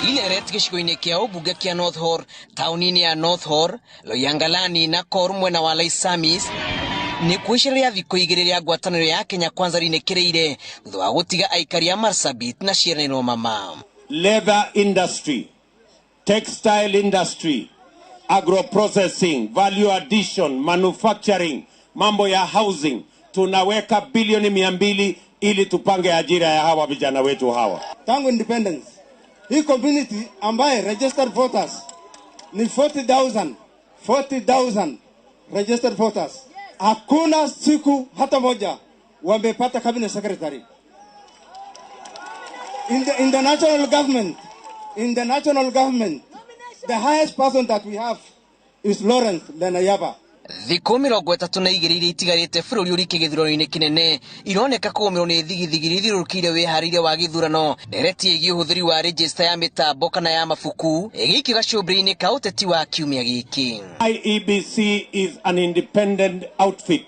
ile ret gicigo-inĩ kĩa ũmbunge kĩa North Horr, taũni-inĩ ya North Horr, Loyangalani na Kor mwena wa Laisamis ni kuishiria thikũ igĩrĩ rĩa ngwatanĩro ya Kenya Kwanza rĩnĩkĩrĩire thutha wa gũtiga aikari a Marsabit na ciĩranĩro mama. Leather industry, textile industry, agro-processing, value addition, manufacturing, mambo ya housing, tunaweka bilioni 200 ili tupange ajira ya hawa vijana wetu hawa. Tangu independence, hii community ambaye registered voters ni 40,000 registered voters. Hakuna siku hata moja wamepata cabinet secretary. In the national government, the highest person that we have is Lawrence Lenayaba. Thikũ 32 iria itigarĩte bũrũri ũrike gĩthurano-inĩ kĩnene ironeka kũgũmĩrwo nĩ thigithigi ithiũrũrũkĩire wĩharĩria wa gĩthurano. Ndereti ĩgiĩ ũhũthĩri wa register ya mĩtambo kana ya mabuku ĩgĩikio gacũmbĩrĩ-inĩ ka ũteti wa kiumia gĩkĩ. IEBC is an independent outfit.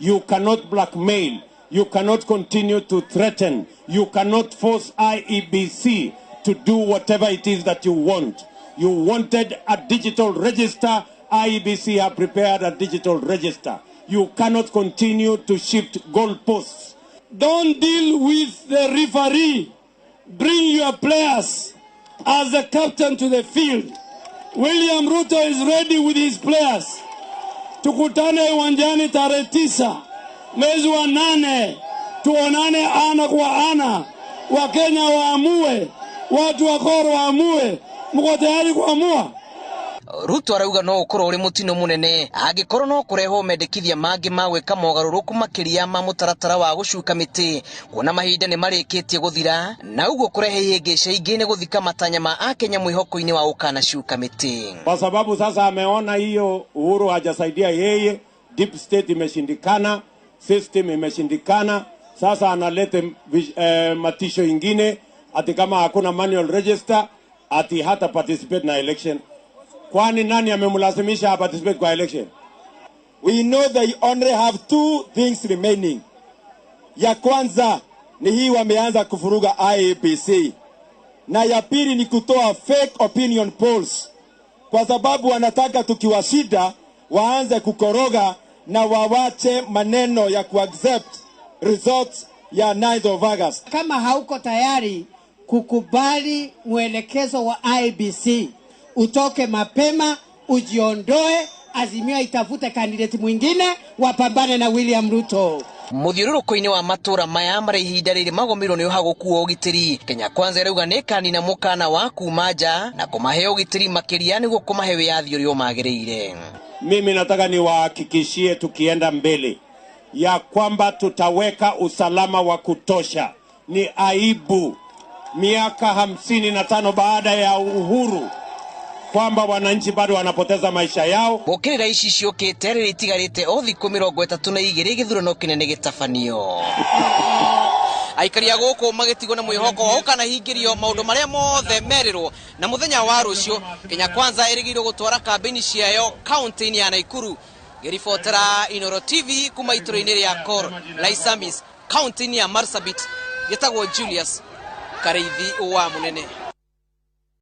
You cannot blackmail. You cannot continue to threaten. You cannot force IEBC to do whatever it is that you want. You wanted a digital register. IEBC have prepared a digital register. You cannot continue to shift goalposts. Don't deal with the referee. Bring your players as a captain to the field. William Ruto is ready with his players. Tukutane uwanjani tarehe 9 mwezi wa 8. Tuonane ana kwa ana. Wakenya waamue. Watu wa Koro waamue. Mko tayari kuamua? Ruto arauga no ũkorwo ũrĩ mũtino mũnene angĩkorwo no kũrehwo mendekithia mangĩ ma gwĩka mogarũrũku makĩria ma mũtaratara wa gũcuka mĩtĩ kuona mahinda nĩ marĩkĩtie gũthira na ũguo kũrehe ihĩngĩca ingĩ nĩ gũthika matanya ma Akenya mwĩhoko-inĩ wa ũkanacuka mĩtĩ. Kwa sababu sasa ameona hiyo Uhuru hajasaidia yeye, deep state imeshindikana, system imeshindikana, sasa analeta matisho ingine ati kama hakuna manual register ati hata participate na election. Kwani nani amemlazimisha participate kwa election? We know they only have 2 things remaining. Ya kwanza ni hii wameanza kufuruga IEBC. Na ya pili ni kutoa fake opinion polls. Kwa sababu wanataka tukiwashida waanze kukoroga na wawache maneno ya kuaccept results ya 9th of August. Kama hauko tayari kukubali mwelekezo wa IEBC, utoke mapema, ujiondoe, Azimio itafute kandidati mwingine, wapambane na William Ruto. Mũthiũrũrũko-inĩ wa matũra maya marĩ ihinda rĩrĩ magomirwo nĩ ũhagũku wa ũgitĩri. Kenya Kwanza ĩrauga nĩ kanina mũkana wa kuma nja na kũmahe ũgitĩri makĩria nĩguo kũmahe wĩyathi ũrĩa magĩrĩire. Mimi nataka niwahakikishie tukienda mbele ya kwamba tutaweka usalama wa kutosha. Ni aibu miaka 55 baada ya uhuru kwamba wananchi bado wanapoteza maisha yao. Gũkĩrĩra ici ciũkĩte rĩrĩa itigarĩte o thikũ 32 gĩthurano kĩnene gĩtabanio. Aikari a gũkũ magĩtigwo na mwĩhoko wa ũkanahingĩrio maũndũ marĩa mothe merĩrwo na mũthenya wa rũciũ. Kenya Kwanza ĩrĩgĩrĩirwo gũtwara kambĩini ciayo kaunti-inĩ ya Naikuru. Ngĩribotera Inooro TV kuma itũra-inĩ rĩa Kor, Laisamis, kaunti-inĩ ya Marsabit. Gĩtagwo Julius Kareithi wa Mũnene.